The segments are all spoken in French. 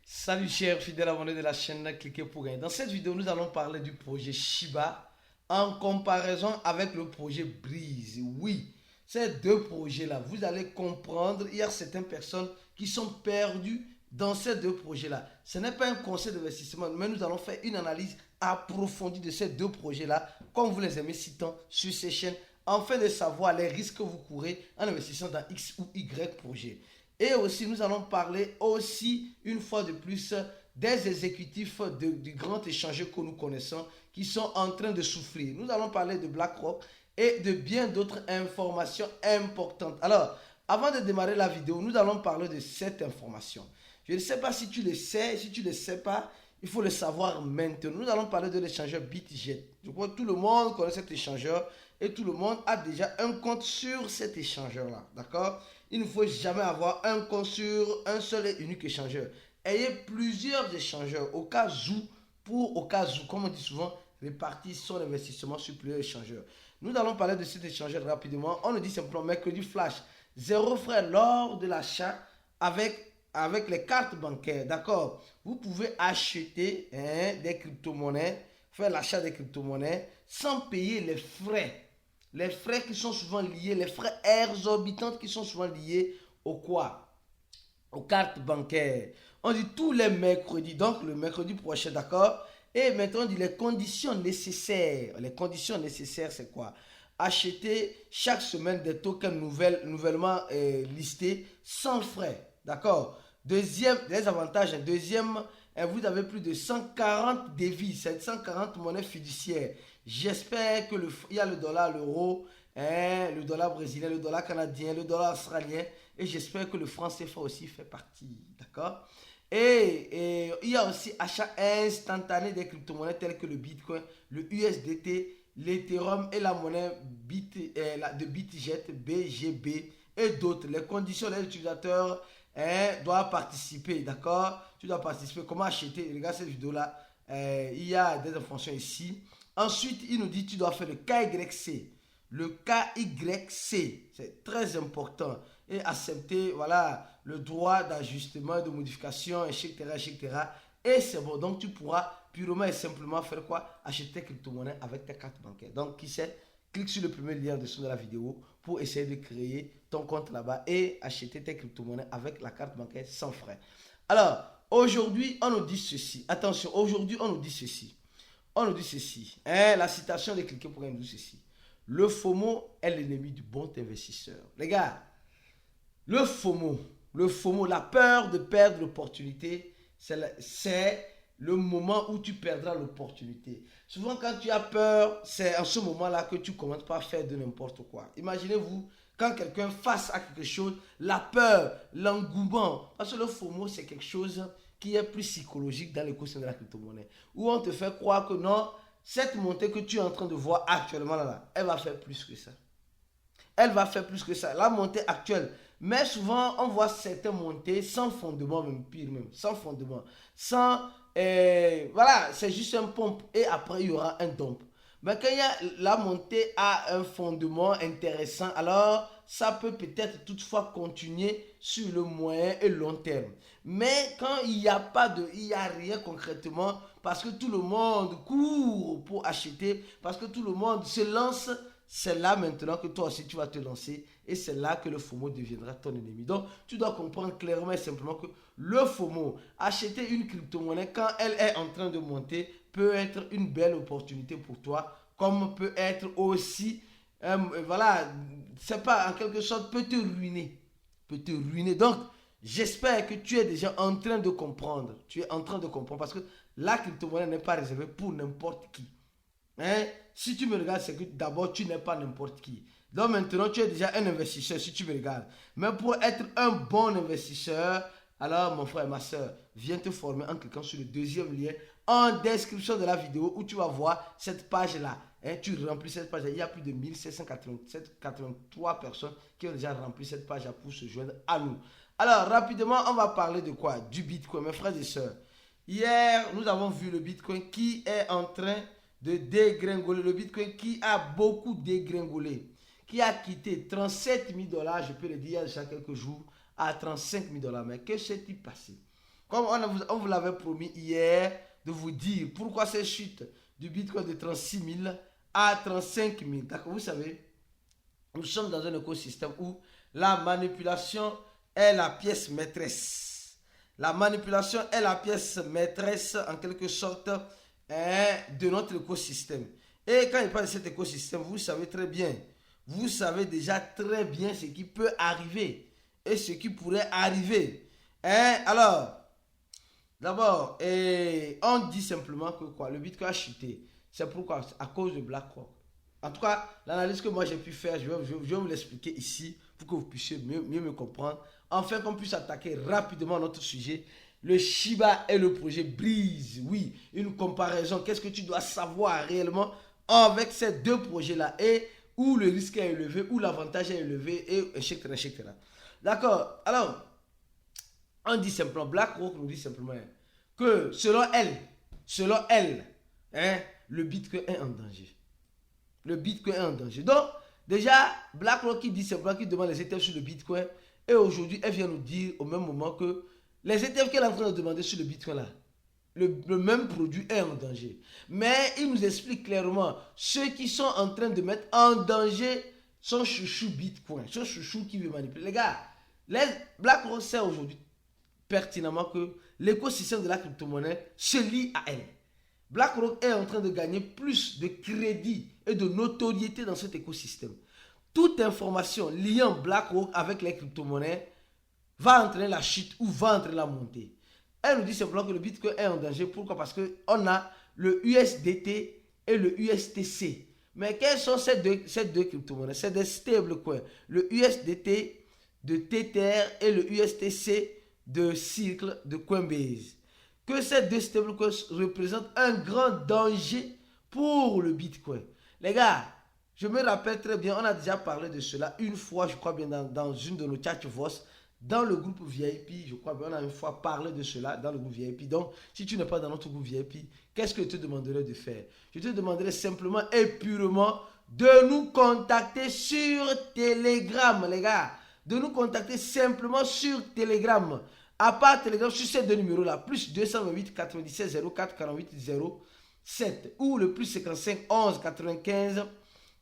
Salut chers fidèles abonnés de la chaîne Cliquez pour gagner. Dans cette vidéo, nous allons parler du projet Shiba en comparaison avec le projet Breeze. Oui, ces deux projets-là, vous allez comprendre, il y a certaines personnes qui sont perdues dans ces deux projets-là. Ce n'est pas un conseil d'investissement, mais nous allons faire une analyse approfondie de ces deux projets-là, comme vous les aimez si tant sur ces chaînes, afin de savoir les risques que vous courez en investissant dans X ou Y projet. Et aussi, nous allons parler aussi, une fois de plus, des exécutifs du grand échangeur que nous connaissons qui sont en train de souffrir. Nous allons parler de BlackRock et de bien d'autres informations importantes. Alors, avant de démarrer la vidéo, nous allons parler de cette information. Je ne sais pas si tu le sais, si tu ne le sais pas, il faut le savoir maintenant. Nous allons parler de l'échangeur BitGet. Je crois que tout le monde connaît cet échangeur et tout le monde a déjà un compte sur cet échangeur-là. D'accord? Il ne faut jamais avoir un compte sur un seul et unique échangeur. Ayez plusieurs échangeurs au cas où, comme on dit souvent, répartir son investissement sur plusieurs échangeurs. Nous allons parler de cet échangeur rapidement. On nous dit simplement mercredi flash. Zéro frais lors de l'achat avec les cartes bancaires. D'accord? Vous pouvez acheter des crypto-monnaies, faire l'achat des crypto-monnaies sans payer les frais. Les frais qui sont souvent liés, les frais exorbitants qui sont souvent liés au quoi? Aux cartes bancaires. On dit tous les mercredis, donc le mercredi prochain, d'accord? Et maintenant, on dit les conditions nécessaires. Les conditions nécessaires, c'est quoi? Acheter chaque semaine des tokens nouvellement listés sans frais, d'accord? Deuxième, les avantages, deuxième, vous avez plus de 140 devises, 140 monnaies fiduciaires. J'espère que il y a le dollar, l'euro, le dollar brésilien, le dollar canadien, le dollar australien. Et j'espère que le franc CFA aussi fait partie. D'accord? Et il y a aussi achat instantané des crypto-monnaies telles que le Bitcoin, le USDT, l'Ethereum et la monnaie de BitGet, BGB et d'autres. Les conditions des utilisateurs doivent participer. D'accord? Tu dois participer. Comment acheter? Regarde cette vidéo-là. Il y a des informations ici. Ensuite, il nous dit que tu dois faire le KYC. Le KYC, c'est très important. Et accepter voilà, le droit d'ajustement, de modification, etc. etc. Et c'est bon. Donc, tu pourras purement et simplement faire quoi? Acheter tes crypto-monnaies avec ta carte bancaire. Donc, qui sait? Clique sur le premier lien en dessous de la vidéo pour essayer de créer ton compte là-bas et acheter tes crypto-monnaies avec la carte bancaire sans frais. Alors, aujourd'hui, on nous dit ceci. Attention, aujourd'hui, on nous dit ceci. On nous dit ceci. La citation de Cliquez pour nous dit ceci. Le FOMO est l'ennemi du bon investisseur. Les gars, le FOMO, la peur de perdre l'opportunité, c'est le moment où tu perdras l'opportunité. Souvent, quand tu as peur, c'est en ce moment-là que tu commences par faire de n'importe quoi. Imaginez-vous, quand quelqu'un face à quelque chose, la peur, l'engouement, parce que le FOMO, c'est quelque chose qui est plus psychologique dans l'écosystème de la crypto-monnaie, où on te fait croire que non, cette montée que tu es en train de voir actuellement là, elle va faire plus que ça. Elle va faire plus que ça. La montée actuelle. Mais souvent, on voit certaines montées sans fondement, même pire même, sans fondement. Sans, voilà, c'est juste un pompe et après il y aura un dump. Mais quand il y a la montée a un fondement intéressant, alors ça peut peut-être toutefois continuer sur le moyen et long terme. Mais quand il n'y a pas de, il n'y a rien concrètement, parce que tout le monde court pour acheter, parce que tout le monde se lance, c'est là maintenant que toi aussi tu vas te lancer et c'est là que le FOMO deviendra ton ennemi. Donc tu dois comprendre clairement et simplement que le FOMO, acheter une crypto-monnaie quand elle est en train de monter peut être une belle opportunité pour toi, comme peut être aussi, voilà, c'est pas en quelque sorte, peut te ruiner. Peut te ruiner. Donc, j'espère que tu es déjà en train de comprendre. Tu es en train de comprendre parce que la crypto-monnaie n'est pas réservée pour n'importe qui. Hein? Si tu me regardes, c'est que d'abord, tu n'es pas n'importe qui. Donc maintenant, tu es déjà un investisseur si tu me regardes. Mais pour être un bon investisseur, alors mon frère et ma soeur, viens te former en cliquant sur le deuxième lien en description de la vidéo où tu vas voir cette page-là. Hein, tu remplis cette page-là. Il y a plus de 1783 personnes qui ont déjà rempli cette page-là pour se joindre à nous. Alors, rapidement, on va parler de quoi? Du Bitcoin, mes frères et sœurs. Hier, nous avons vu le Bitcoin qui est en train de dégringoler. Le Bitcoin qui a beaucoup dégringolé, qui a quitté 37 000 $, je peux le dire il y a quelques jours, à 35 000 $. Mais que s'est-il passé? Comme on vous l'avait promis hier, de vous dire pourquoi cette chute du Bitcoin de 36 000 à 35 000. D'accord, vous savez, nous sommes dans un écosystème où la manipulation est la pièce maîtresse. La manipulation est la pièce maîtresse, en quelque sorte, de notre écosystème. Et quand il parle de cet écosystème, vous savez très bien, vous savez déjà très bien ce qui peut arriver et ce qui pourrait arriver. Alors, d'abord, on dit simplement que quoi, le Bitcoin a chuté. C'est pourquoi? À cause de BlackRock. En tout cas, l'analyse que moi j'ai pu faire, je vais vous l'expliquer ici pour que vous puissiez mieux me comprendre. Enfin, qu'on puisse attaquer rapidement notre sujet. Le Shiba et le projet Breeze. Oui, une comparaison. Qu'est-ce que tu dois savoir réellement avec ces deux projets-là et où le risque est élevé, où l'avantage est élevé, et etc. etc. D'accord. Alors, on dit simplement, BlackRock nous dit simplement que selon elle, le Bitcoin est en danger. Le Bitcoin est en danger. Donc, déjà, BlackRock qui dit simplement qu'il demande les ETF sur le Bitcoin, et aujourd'hui, elle vient nous dire au même moment que les ETF qu'elle est en train de demander sur le Bitcoin là, le même produit est en danger. Mais il nous explique clairement, ceux qui sont en train de mettre en danger son chouchou Bitcoin, son chouchou qui veut manipuler. Les gars, BlackRock sait aujourd'hui pertinemment que l'écosystème de la crypto-monnaie se lie à elle. BlackRock est en train de gagner plus de crédit et de notoriété dans cet écosystème. Toute information liant BlackRock avec les crypto-monnaies va entraîner la chute ou va entraîner la montée. Elle nous dit simplement que le Bitcoin est en danger. Pourquoi? Parce qu'on a le USDT et le USTC. Mais quelles sont ces deux crypto-monnaies? C'est des stablecoins. Le USDT de Tether et le USTC de Circle de Coinbase. Que ces deux stablecoins représentent un grand danger pour le Bitcoin. Les gars, je me rappelle très bien, on a déjà parlé de cela une fois, je crois bien, dans une de nos chat-voix. Dans le groupe VIP, je crois bien, on a une fois parlé de cela dans le groupe VIP. Donc, si tu n'es pas dans notre groupe VIP, qu'est-ce que je te demanderais de faire? Je te demanderais simplement et purement de nous contacter sur Telegram, les gars. De nous contacter simplement sur Telegram. À part Telegram, sur ces deux numéros-là, plus 228 97 04 48 07 ou le plus 55 11 95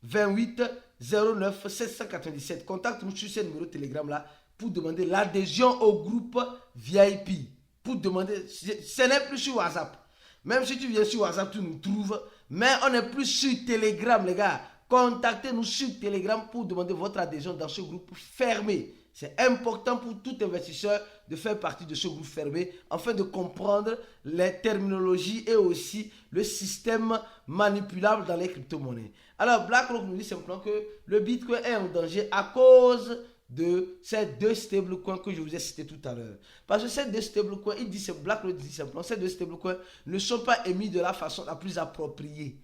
28 09 797. Contacte-nous sur ces numéros Telegram-là pour demander l'adhésion au groupe VIP. Pour demander, ce n'est plus sur WhatsApp. Même si tu viens sur WhatsApp, tu nous trouves. Mais on n'est plus sur Telegram, les gars. Contactez-nous sur Telegram pour demander votre adhésion dans ce groupe fermé. C'est important pour tout investisseur de faire partie de ce groupe fermé afin de comprendre les terminologies et aussi le système manipulable dans les crypto-monnaies. Alors, BlackRock nous dit simplement que le Bitcoin est en danger à cause de ces deux stablecoins que je vous ai cités tout à l'heure. Parce que ces deux stablecoins, BlackRock dit simplement, ces deux stablecoins ne sont pas émis de la façon la plus appropriée.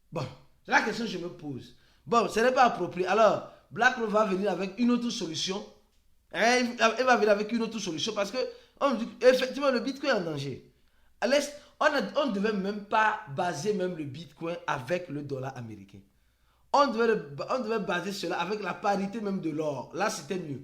Bon, c'est la question que je me pose. Bon, ce n'est pas approprié. Alors, BlackRock va venir avec une autre solution. Il va venir avec une autre solution parce que, effectivement, le Bitcoin est en danger. On ne devait même pas baser même le Bitcoin avec le dollar américain. On devait baser cela avec la parité même de l'or. Là, c'était mieux.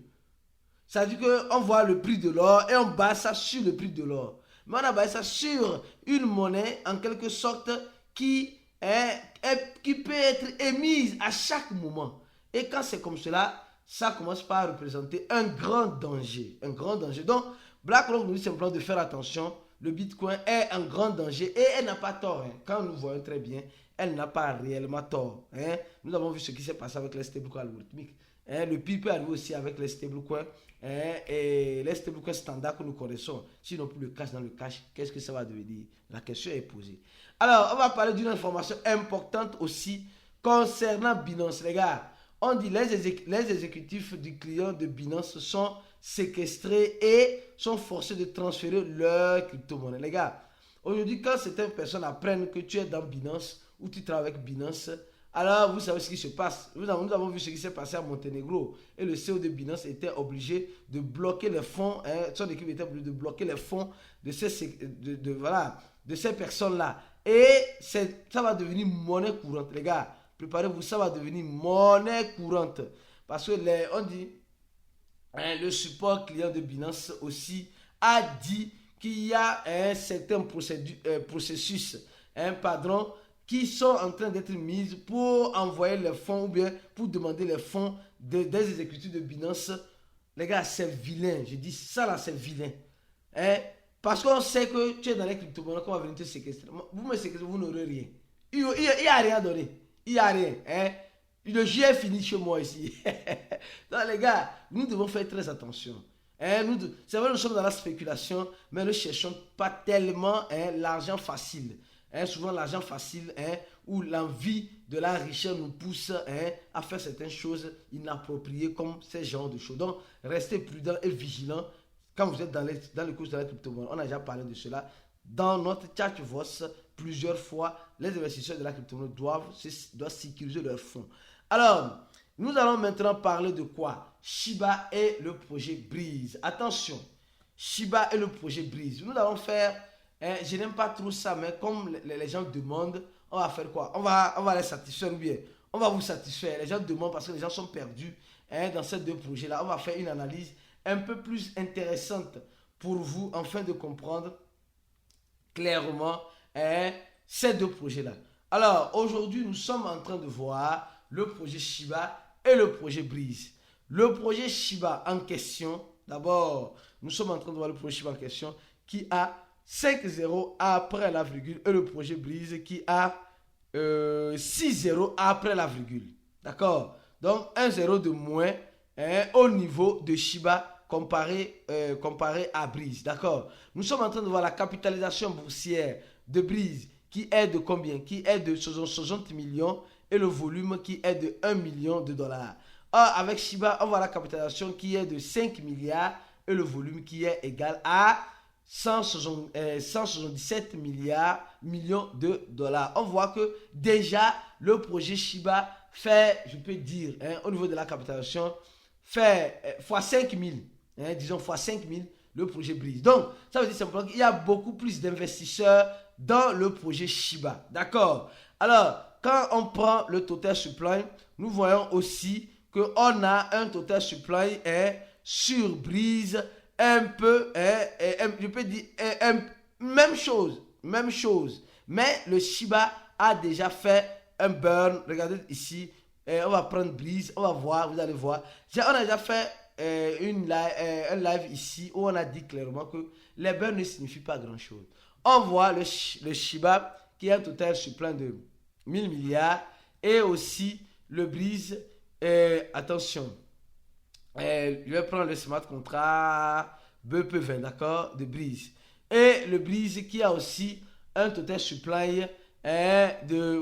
Ça veut dire qu'on voit le prix de l'or et on base ça sur le prix de l'or. Mais on a basé ça sur une monnaie, en quelque sorte, qui peut être émise à chaque moment. Et quand c'est comme cela, ça commence par représenter un grand danger. Un grand danger. Donc, BlackRock nous dit simplement de faire attention. Le Bitcoin est un grand danger et elle n'a pas tort. Quand nous voyons très bien, elle n'a pas réellement tort. Nous avons vu ce qui s'est passé avec les stablecoins algorithmiques. Le pire peut arriver aussi avec les stablecoins et les stablecoins standards que nous connaissons. Si on plus le cash dans le cash, qu'est-ce que ça va devenir? La question est posée. Alors, on va parler d'une information importante aussi concernant Binance. Les gars, on dit les exécutifs du client de Binance sont séquestrés et sont forcés de transférer leur crypto-monnaie. Les gars, aujourd'hui, quand certaines personnes apprennent que tu es dans Binance ou tu travailles avec Binance, alors vous savez ce qui se passe. Nous avons vu ce qui s'est passé à Monténégro et le CEO de Binance était obligé de bloquer les fonds, son équipe était obligée de bloquer les fonds de ces personnes-là. Et ça va devenir monnaie courante, les gars. Préparez-vous, ça va devenir monnaie courante. Parce que on dit, le support client de Binance aussi a dit qu'il y a un certain processus, pardon, qui sont en train d'être mises pour envoyer les fonds ou bien pour demander les fonds des exécutifs de Binance. Les gars, c'est vilain. Je dis ça là, c'est vilain. Parce qu'on sait que tu es dans les crypto-monnaies, qu'on va venir te séquestrer. Vous me séquestrez, vous n'aurez rien. Il n'y a rien donné. Il n'y a rien. Le jeu est fini chez moi ici. Donc les gars, nous devons faire très attention. C'est vrai, nous sommes dans la spéculation, mais ne cherchons pas tellement l'argent facile. Souvent l'argent facile ou l'envie de la richesse nous pousse à faire certaines choses inappropriées comme ces genres de choses. Donc restez prudent et vigilant quand vous êtes dans les courses de la crypto-monnaie. On a déjà parlé de cela dans notre chat voice plusieurs fois. Les investisseurs de la crypto-monnaie doivent sécuriser leurs fonds. Alors, nous allons maintenant parler de quoi? Shiba et le projet Breeze. Attention, Shiba et le projet Breeze. Nous allons faire, je n'aime pas trop ça, mais comme les gens demandent, on va faire quoi? On va les satisfaire ou bien on va vous satisfaire. Les gens demandent parce que les gens sont perdus dans ces deux projets-là. On va faire une analyse un peu plus intéressante pour vous, afin de comprendre clairement ces deux projets-là. Alors, aujourd'hui, nous sommes en train de voir le projet Shiba et le projet Breeze. Le projet Shiba en question, d'abord, nous sommes en train de voir le projet Shiba en question qui a 5 zéros après la virgule et le projet Breeze qui a 6 zéros après la virgule. D'accord? Donc, 1 zéro de moins au niveau de Shiba comparé à Breeze. D'accord? Nous sommes en train de voir la capitalisation boursière de Breeze qui est de combien? Qui est de 60 millions et le volume qui est de 1 million de dollars. Or, avec Shiba, on voit la capitalisation qui est de 5 milliards et le volume qui est égal à 177 millions de dollars. On voit que déjà, le projet Shiba fait, je peux dire, au niveau de la capitalisation, fait fois 5 000, disons fois 5 000, le projet Breeze. Donc, ça veut dire simplement qu'il y a beaucoup plus d'investisseurs dans le projet Shiba. D'accord? Alors, quand on prend le total supply, nous voyons aussi qu'on a un total supply sur Breeze un peu, je peux dire, même chose. Mais le Shiba a déjà fait un burn. Regardez ici, on va prendre Breeze, on va voir, vous allez voir. On a déjà fait un live ici où on a dit clairement que les burns ne signifient pas grand-chose. On voit le Shiba qui a un total supply de 1000 milliards et aussi le Breeze, attention, je vais prendre le smart contract BP20, d'accord, de Breeze. Et le Breeze qui a aussi un total supply de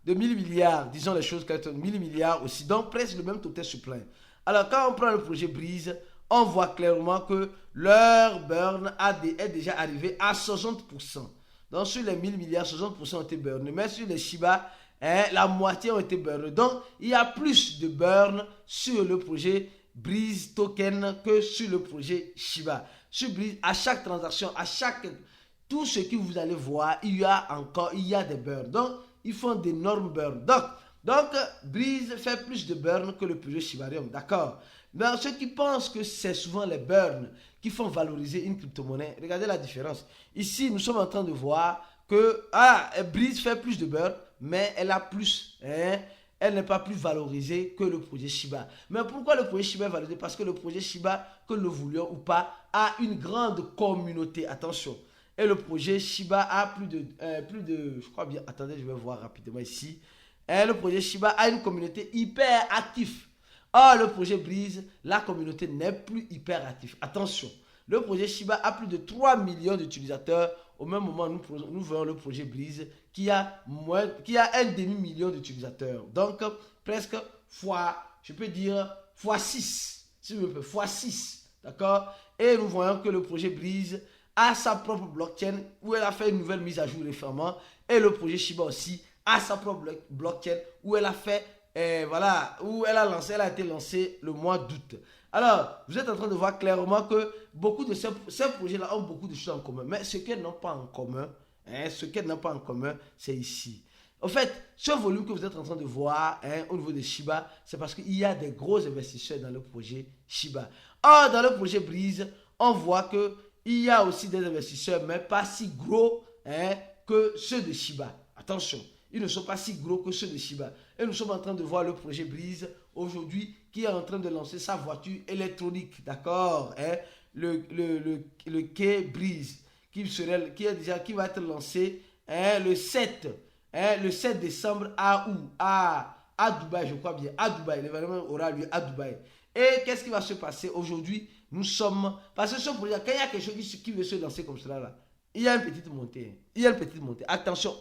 1000 milliards, disons les choses comme 1000 milliards aussi, donc presque le même total supply. Alors quand on prend le projet Breeze, on voit clairement que leur burn est déjà arrivé à 60%. Donc sur les 1000 milliards, 60% ont été burnés. Mais sur les Shiba, la moitié ont été burnés. Donc il y a plus de burn sur le projet Breeze Token que sur le projet Shiba. Sur Breeze, à chaque transaction, tout ce que vous allez voir, il y a des burns. Donc ils font d'énormes burns. Donc Breeze fait plus de burn que le projet Shibarium. D'accord? Mais ceux qui pensent que c'est souvent les burns qui font valoriser une crypto-monnaie, regardez la différence. Ici, nous sommes en train de voir que Breeze fait plus de burn, mais elle n'est pas plus valorisée que le projet Shiba. Mais pourquoi le projet Shiba est valorisé? Parce que le projet Shiba, que nous le voulions ou pas, a une grande communauté. Attention. Et le projet Shiba a plus de je crois bien, attendez, je vais voir rapidement ici. Et le projet Shiba a une communauté hyper active. Or, le projet Breeze, la communauté n'est plus hyper active. Attention, le projet Shiba a plus de 3 millions d'utilisateurs. Au même moment, nous voyons le projet Breeze qui a un demi-million d'utilisateurs. Donc, presque je peux dire, fois 6. Si vous voulez, fois 6. D'accord? Et nous voyons que le projet Breeze a sa propre blockchain où elle a fait une nouvelle mise à jour récemment. Et le projet Shiba aussi a sa propre blockchain où elle a fait où elle a été lancée le mois d'août. Alors, vous êtes en train de voir clairement que beaucoup de ces projets-là ont beaucoup de choses en commun. Mais ce qu'elles n'ont pas en commun, c'est ici. En fait, ce volume que vous êtes en train de voir au niveau de Shiba, c'est parce qu'il y a des gros investisseurs dans le projet Shiba. Or, dans le projet Breeze, on voit qu'il il y a aussi des investisseurs, mais pas si gros que ceux de Shiba. Attention, ils ne sont pas si gros que ceux de Shiba. Et nous sommes en train de voir le projet Breeze aujourd'hui qui est en train de lancer sa voiture électronique, d'accord, le K Breeze qui va être lancé le 7 décembre à où? À Dubaï, je crois bien. À Dubaï. L'événement aura lieu à Dubaï. Et qu'est-ce qui va se passer aujourd'hui? Nous sommes. Parce que ce projet, quand il y a quelque chose qui veut se lancer comme cela, là, il y a une petite montée. Il y a une petite montée. Attention.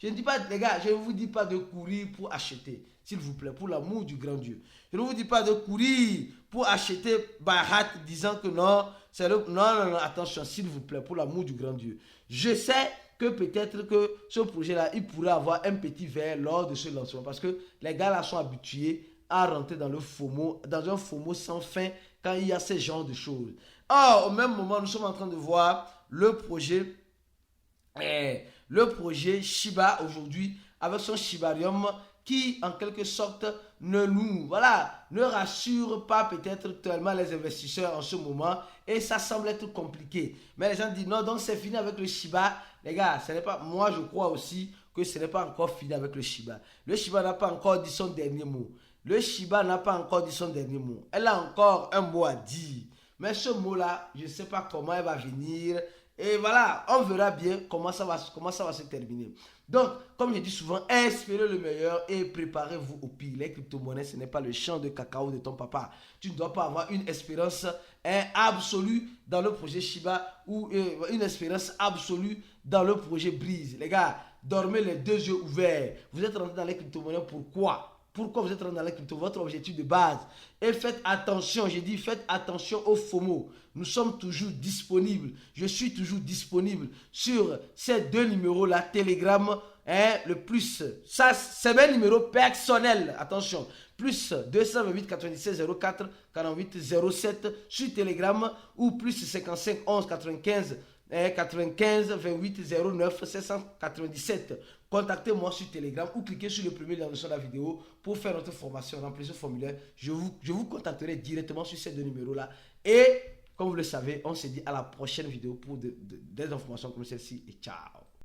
Je ne dis pas, les gars, je ne vous dis pas de courir pour acheter. S'il vous plaît, pour l'amour du grand Dieu. Je ne vous dis pas de courir pour acheter Barat disant que non, c'est le. Non, attention, s'il vous plaît, pour l'amour du grand Dieu. Je sais que peut-être que ce projet-là, il pourrait avoir un petit verre lors de ce lancement. Parce que les gars là sont habitués à rentrer dans le FOMO, dans un FOMO sans fin quand il y a ce genre de choses. Or, au même moment, nous sommes en train de voir le projet Shiba aujourd'hui avec son Shibarium qui, en quelque sorte, ne rassure pas peut-être tellement les investisseurs en ce moment et ça semble être compliqué. Mais les gens disent non, donc c'est fini avec le Shiba. Les gars, ce n'est pas, moi je crois aussi que ce n'est pas encore fini avec le Shiba. Le Shiba n'a pas encore dit son dernier mot. Le Shiba n'a pas encore dit son dernier mot. Elle a encore un mot à dire. Mais ce mot-là, je ne sais pas comment elle va venir. Et voilà, on verra bien comment ça va se terminer. Donc, comme je dis souvent, espérez le meilleur et préparez-vous au pire. Les crypto-monnaies, ce n'est pas le champ de cacao de ton papa. Tu ne dois pas avoir une espérance absolue dans le projet Shiba ou une espérance absolue dans le projet Breeze. Les gars, dormez les deux yeux ouverts. Vous êtes rentrés dans les crypto-monnaies, pourquoi? Pourquoi vous êtes rentré dans les crypto? Votre objectif de base. Et faites attention, j'ai dit faites attention au FOMO. Nous sommes toujours disponibles. Je suis toujours disponible sur ces deux numéros-là, Telegram, le plus. Ça, c'est mes numéros personnels. Attention. Plus 228 96 04 48 07 sur Telegram ou plus 55 11 95 95 28 09 797. Contactez-moi sur Telegram ou cliquez sur le premier lien de la vidéo pour faire notre formation. Remplissez ce formulaire. Je vous contacterai directement sur ces deux numéros-là. Et comme vous le savez, on se dit à la prochaine vidéo pour des informations comme celle-ci. Et ciao!